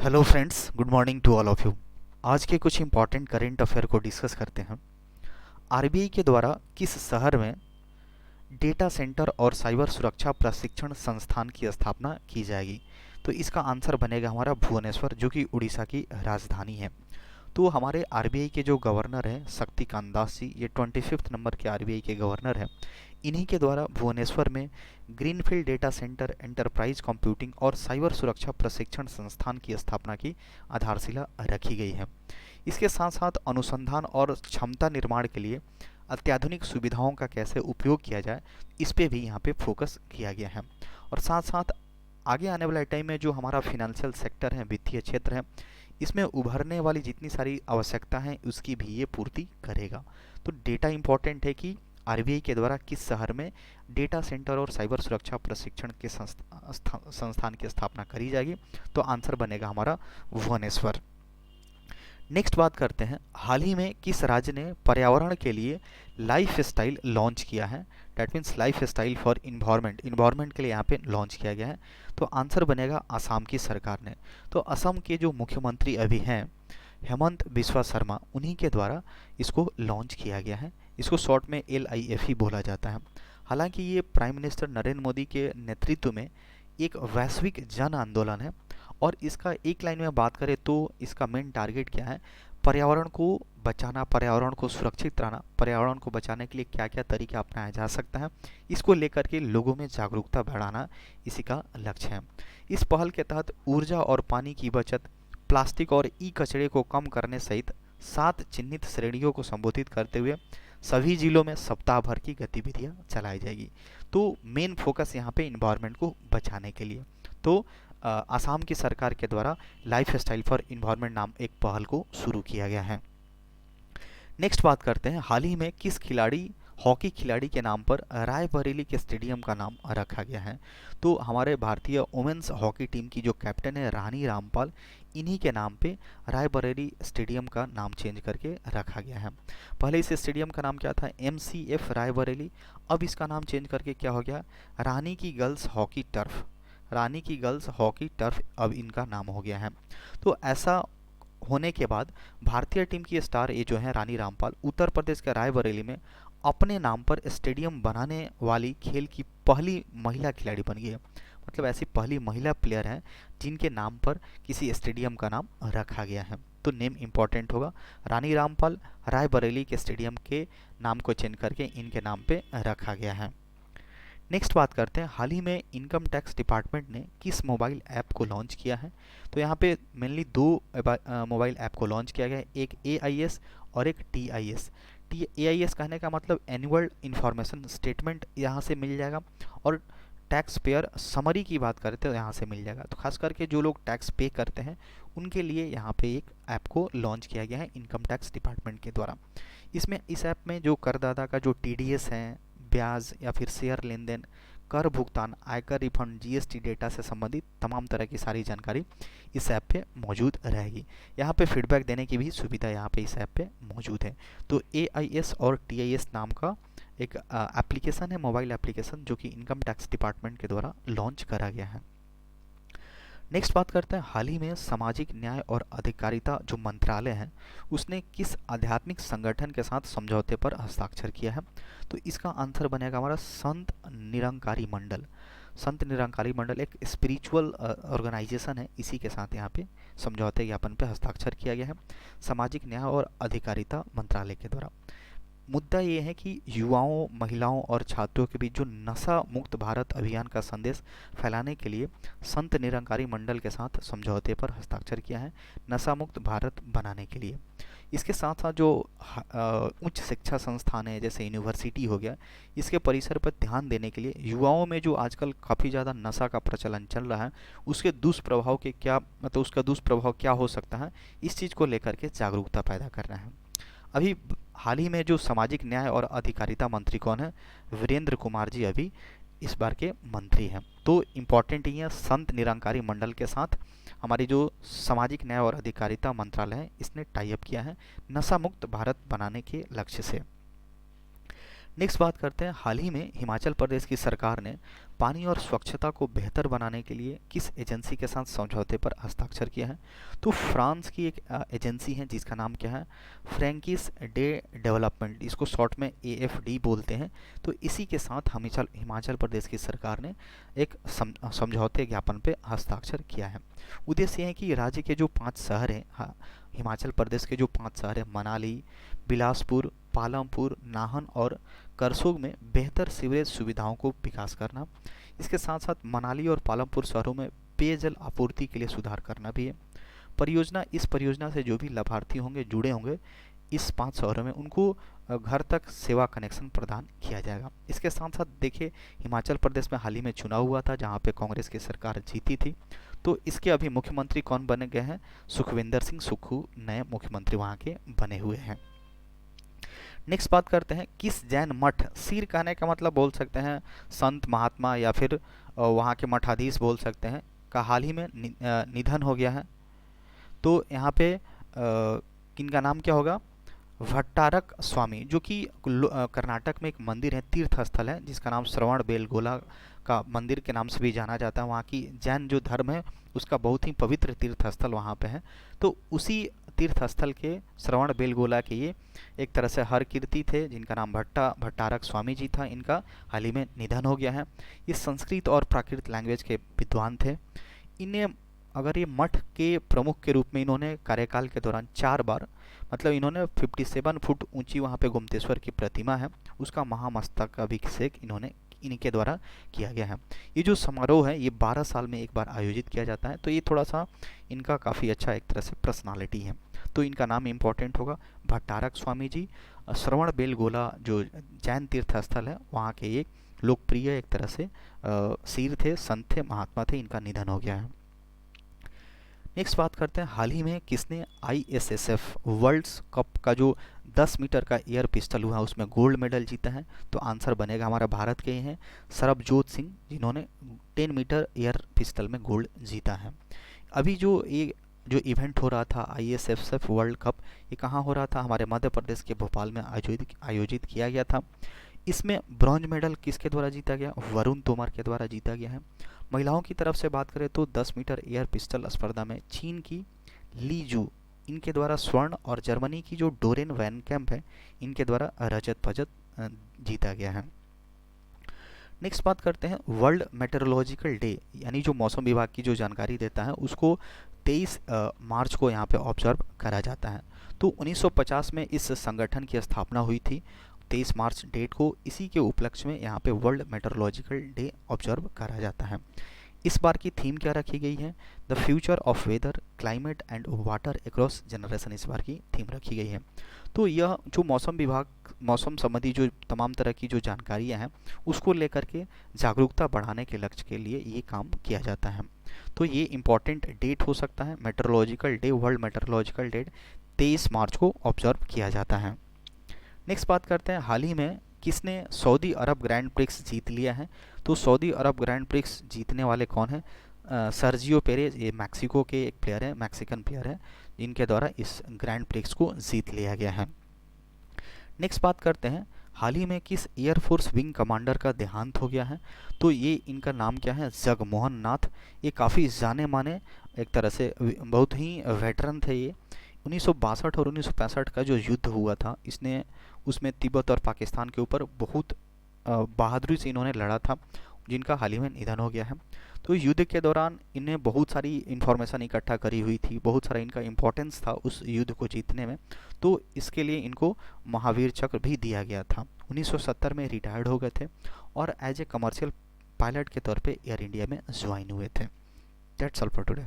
Hello friends, good morning to all of you. आज के कुछ इंपॉर्टेंट करेंट अफेयर को डिस्कस करते हैं। आरबीआई के द्वारा किस शहर में डेटा सेंटर और साइबर सुरक्षा प्रशिक्षण संस्थान की स्थापना की जाएगी? तो इसका आंसर बनेगा हमारा भुवनेश्वर, जो कि उड़ीसा की राजधानी है। तो हमारे आरबीआई के जो गवर्नर हैं शक्तिकांत दास जी, ये 25th नंबर के आरबीआई के गवर्नर हैं। इन्हीं के द्वारा भुवनेश्वर में greenfield data centre, enterprise computing और साइबर सुरक्षा प्रशिक्षण संस्थान की स्थापना की आधारशिला रखी गई है। इसके साथ साथ अनुसंधान और क्षमता निर्माण के लिए अत्याधुनिक सुविधाओं का कैसे उपयोग किया जाए, इस पे भी यहाँ पे फोकस किया गया है। और साथ साथ आगे आने वाले टाइम में जो हमारा फिनेंशियल सेक्टर है, वित्तीय क्षेत्र है, इसमें उभरने वाली जितनी सारी आवश्यकता है उसकी भी ये पूर्ति करेगा। तो डेटा इंपॉर्टेंट है कि आरबीआई के द्वारा किस शहर में डेटा सेंटर और साइबर सुरक्षा प्रशिक्षण के संस्थान की स्थापना करी जाएगी? तो आंसर बनेगा हमारा भुवनेश्वर। नेक्स्ट बात करते हैं, हाल ही में किस राज्य ने पर्यावरण के लिए लाइफ स्टाइल लॉन्च किया है? That means life style for environment, environment के लिए यहाँ पे लॉन्च किया गया है। तो आंसर बनेगा असम की सरकार ने। तो असम के जो मुख्यमंत्री अभी हैं हेमंत बिस्वा शर्मा, उन्हीं के द्वारा इसको लॉन्च किया गया है। इसको शॉर्ट में LIF ही बोला जाता है। हालांकि ये प्राइम मिनिस्टर नरेंद्र मोदी के नेतृत्व में एक वैश्विक जन आंदोलन है। और इसका एक लाइन में बात करें तो इसका मेन टारगेट क्या है? पर्यावरण को बचाना, पर्यावरण को सुरक्षित रहना, पर्यावरण को बचाने के लिए क्या क्या तरीके अपनाया जा सकता है, इसको लेकर के लोगों में जागरूकता बढ़ाना इसी का लक्ष्य है। इस पहल के तहत ऊर्जा और पानी की बचत, प्लास्टिक और ई कचरे को कम करने सहित 7 चिन्हित श्रेणियों को संबोधित करते हुए सभी जिलों में सप्ताह भर की गतिविधियां चलाई जाएगी। तो मेन फोकस यहाँ पे इन्वायरमेंट को बचाने के लिए। तो आसाम की सरकार के द्वारा लाइफ स्टाइल फॉर इन्वायरमेंट नाम एक पहल को शुरू किया गया है। नेक्स्ट बात करते हैं, हाल ही में किस हॉकी खिलाड़ी के नाम पर रायबरेली के स्टेडियम का नाम रखा गया है? तो हमारे भारतीय वुमेन्स हॉकी टीम की जो कैप्टन है रानी रामपाल, इन्हीं के नाम पे रायबरेली स्टेडियम का नाम चेंज करके रखा गया है। पहले इस स्टेडियम का नाम क्या था? MCF रायबरेली। अब इसका नाम चेंज करके क्या हो गया? रानी की गर्ल्स हॉकी टर्फ, रानी की गर्ल्स हॉकी टर्फ अब इनका नाम हो गया है। तो ऐसा होने के बाद भारतीय टीम की स्टार ये जो है रानी रामपाल, उत्तर प्रदेश के रायबरेली में अपने नाम पर स्टेडियम बनाने वाली खेल की पहली महिला खिलाड़ी बन गई है। मतलब ऐसी पहली महिला प्लेयर है जिनके नाम पर किसी स्टेडियम का नाम रखा गया है। तो नेम इंपॉर्टेंट होगा। रानी रामपाल रायबरेली के स्टेडियम के नाम को चेंज करके इनके नाम पे रखा गया है। नेक्स्ट बात करते हैं, हाल ही में इनकम टैक्स डिपार्टमेंट ने किस मोबाइल ऐप को लॉन्च किया है? तो यहाँ पे मेनली दो मोबाइल ऐप को लॉन्च किया गया है, एक AIS और एक TIS। AIS कहने का मतलब एनुअल इंफॉर्मेशन स्टेटमेंट यहाँ से मिल जाएगा, और टैक्स पेयर समरी की बात करते हैं तो यहाँ से मिल जाएगा। तो खास करके जो लोग टैक्स पे करते हैं उनके लिए यहाँ पे एक ऐप को लॉन्च किया गया है इनकम टैक्स डिपार्टमेंट के द्वारा। इस ऐप में जो करदाता का जो TDS है, ब्याज या फिर शेयर लेन देन, कर भुगतान, आयकर रिफंड, GST डेटा से संबंधित तमाम तरह की सारी जानकारी इस ऐप पे मौजूद रहेगी। यहाँ पे फीडबैक देने की भी सुविधा यहाँ पे इस ऐप पे मौजूद है। तो AIS और TIS नाम का एक एप्लीकेशन है, मोबाइल एप्लीकेशन, जो कि इनकम टैक्स डिपार्टमेंट के द्वारा लॉन्च करा गया है। नेक्स्ट बात करते हैं, हाल ही में सामाजिक न्याय और अधिकारिता जो मंत्रालय है उसने किस आध्यात्मिक संगठन के साथ समझौते पर हस्ताक्षर किया है? तो इसका आंसर बनेगा हमारा संत निरंकारी मंडल। संत निरंकारी मंडल एक स्पिरिचुअल ऑर्गेनाइजेशन है, इसी के साथ यहाँ पे समझौते ज्ञापन पे हस्ताक्षर किया गया है सामाजिक न्याय और अधिकारिता मंत्रालय के द्वारा। मुद्दा ये है कि युवाओं, महिलाओं और छात्रों के बीच जो नशा मुक्त भारत अभियान का संदेश फैलाने के लिए संत निरंकारी मंडल के साथ समझौते पर हस्ताक्षर किया है नशा मुक्त भारत बनाने के लिए। इसके साथ साथ जो उच्च शिक्षा संस्थान है जैसे यूनिवर्सिटी हो गया, इसके परिसर पर ध्यान देने के लिए युवाओं में जो आजकल काफ़ी ज़्यादा नशा का प्रचलन चल रहा है उसके दुष्प्रभाव के क्या, मतलब उसका दुष्प्रभाव क्या हो सकता है, इस चीज़ को लेकर के जागरूकता पैदा करना है। अभी हाल ही में जो सामाजिक न्याय और अधिकारिता मंत्री कौन है? वीरेंद्र कुमार जी अभी इस बार के मंत्री हैं। तो इम्पॉर्टेंट ही है, संत निरंकारी मंडल के साथ हमारी जो सामाजिक न्याय और अधिकारिता मंत्रालय है इसने टाई अप किया है नशा मुक्त भारत बनाने के लक्ष्य से। नेक्स्ट बात करते हैं, हाल ही में हिमाचल प्रदेश की सरकार ने पानी और स्वच्छता को बेहतर बनाने के लिए किस एजेंसी के साथ समझौते पर हस्ताक्षर किया है? तो फ्रांस की एक एजेंसी है जिसका नाम क्या है? फ्रैंकिस डे डेवलपमेंट, इसको शॉर्ट में AFD बोलते हैं। तो इसी के साथ हिमाचल प्रदेश की सरकार ने एक समझौते ज्ञापन पे हस्ताक्षर किया है। उद्देश्य है कि राज्य के जो 5 शहर हैं, हाँ, हिमाचल प्रदेश के जो 5 शहर हैं, मनाली, बिलासपुर, पालमपुर, नाहन और करसोग में बेहतर सीवरेज सुविधाओं को विकास करना। इसके साथ साथ मनाली और पालमपुर शहरों में पेयजल आपूर्ति के लिए सुधार करना भी है। इस परियोजना से जो भी लाभार्थी होंगे, जुड़े होंगे इस 5 शहरों में, उनको घर तक सेवा कनेक्शन प्रदान किया जाएगा। इसके साथ साथ देखिए, हिमाचल प्रदेश में हाल ही में चुनाव हुआ था जहां पे कांग्रेस की सरकार जीती थी। तो इसके अभी मुख्यमंत्री कौन बने गए हैं? सुखविंदर सिंह सुक्खू नए मुख्यमंत्री वहां के बने हुए हैं। नेक्स्ट बात करते हैं, किस जैन मठ, सीर कहने का मतलब बोल सकते हैं संत महात्मा या फिर वहाँ के मठाधीश बोल सकते हैं, का हाल ही में निधन हो गया है। तो यहाँ पे किनका नाम क्या होगा? भट्टारक स्वामी, जो कि कर्नाटक में एक मंदिर है, तीर्थ स्थल है जिसका नाम श्रवण बेलगोला का मंदिर के नाम से भी जाना जाता है। वहाँ की जैन जो धर्म है उसका बहुत ही पवित्र तीर्थ स्थल वहाँ पे है। तो उसी तीर्थ स्थल के श्रवण बेलगोला के ये एक तरह से हर कीर्ति थे जिनका नाम भट्टारक स्वामी जी था। इनका हाल ही में निधन हो गया है। ये संस्कृत और प्राकृत लैंग्वेज के विद्वान थे। इन्हें अगर ये मठ के प्रमुख के रूप में इन्होंने कार्यकाल के दौरान 4 बार, मतलब इन्होंने 57 फुट ऊंची वहाँ पे गोमतेश्वर की प्रतिमा है, उसका महामस्तक अभिषेक इनके द्वारा किया गया है। ये जो समारोह है ये 12 साल में एक बार आयोजित किया जाता है। तो ये थोड़ा सा इनका काफ़ी अच्छा एक तरह से पर्सनालिटी है। तो इनका नाम इम्पोर्टेंट होगा, भट्टारक स्वामी जी। श्रवण बेलगोला जो जैन तीर्थ स्थल है वहाँ के एक लोकप्रिय एक तरह से सीर थे, संत थे, महात्मा थे। इनका निधन हो गया है। नेक्स्ट बात करते हैं, हाल ही में किसने ISSF वर्ल्ड कप का जो 10 मीटर का एयर पिस्टल हुआ उसमें गोल्ड मेडल जीता है? तो आंसर बनेगा हमारा भारत के ही हैं, सरबजोत सिंह, जिन्होंने 10 मीटर एयर पिस्टल में गोल्ड जीता है। अभी जो इवेंट हो रहा था ISSF वर्ल्ड कप, ये कहाँ हो रहा था? हमारे मध्य प्रदेश के भोपाल में आयोजित किया गया था। इसमें ब्रॉन्ज मेडल किसके द्वारा जीता गया? वरुण तोमर के द्वारा जीता गया है। महिलाओं की तरफ से बात करें तो 10 मीटर एयर पिस्टल स्पर्धा में चीन की ली जू, इनके द्वारा स्वर्ण, और जर्मनी की जो डोरेन वैन कैंप है, इनके द्वारा रजत पदक जीता गया है। नेक्स्ट बात करते हैं, वर्ल्ड मेटेरोलॉजिकल डे, यानी जो मौसम विभाग की जो जानकारी देता है उसको 23 मार्च को यहाँ पे ऑब्जर्व करा जाता है। तो 1950 में इस संगठन की स्थापना हुई थी 23 मार्च डेट को। इसी के उपलक्ष्य में यहाँ पे वर्ल्ड मेटेरोलॉजिकल डे ऑब्जर्व करा जाता है। इस बार की थीम क्या रखी गई है? The future of weather, climate and water across generation, इस बार की थीम रखी गई है। तो यह जो मौसम संबंधी जो तमाम तरह की जो जानकारियाँ हैं उसको लेकर के जागरूकता बढ़ाने के लक्ष्य के लिए ये काम किया जाता है। तो ये इम्पॉर्टेंट डेट हो सकता है, meteorological day, world meteorological day 23 March को ऑब्जर्व किया जाता है। नेक्स्ट बात करते हैं, हाल ही में किसने सऊदी अरब ग्रैंड प्रिक्स जीत लिया है? तो सऊदी अरब ग्रैंड प्रिक्स जीतने वाले कौन हैं? सर्जियो पेरेज, ये मैक्सिको के एक प्लेयर है, मैक्सिकन प्लेयर है, जिनके द्वारा इस ग्रैंड प्रिक्स को जीत लिया गया है। नेक्स्ट बात करते हैं, हाल ही में किस एयरफोर्स विंग कमांडर का देहांत हो गया है? तो ये इनका नाम क्या है? जगमोहन नाथ। ये काफ़ी जाने माने एक तरह से बहुत ही वेटरन थे। ये 1962 और 1965 का जो युद्ध हुआ था उसमें तिब्बत और पाकिस्तान के ऊपर बहुत बहादुरी से इन्होंने लड़ा था, जिनका हाल ही में निधन हो गया है। तो युद्ध के दौरान इन्हें बहुत सारी इन्फॉर्मेशन इकट्ठा करी हुई थी, बहुत सारा इनका इम्पोर्टेंस था उस युद्ध को जीतने में। तो इसके लिए इनको महावीर चक्र भी दिया गया था। 1970 में रिटायर्ड हो गए थे और एज ए कमर्शियल पायलट के तौर पे एयर इंडिया में ज्वाइन हुए थे। That's all for today.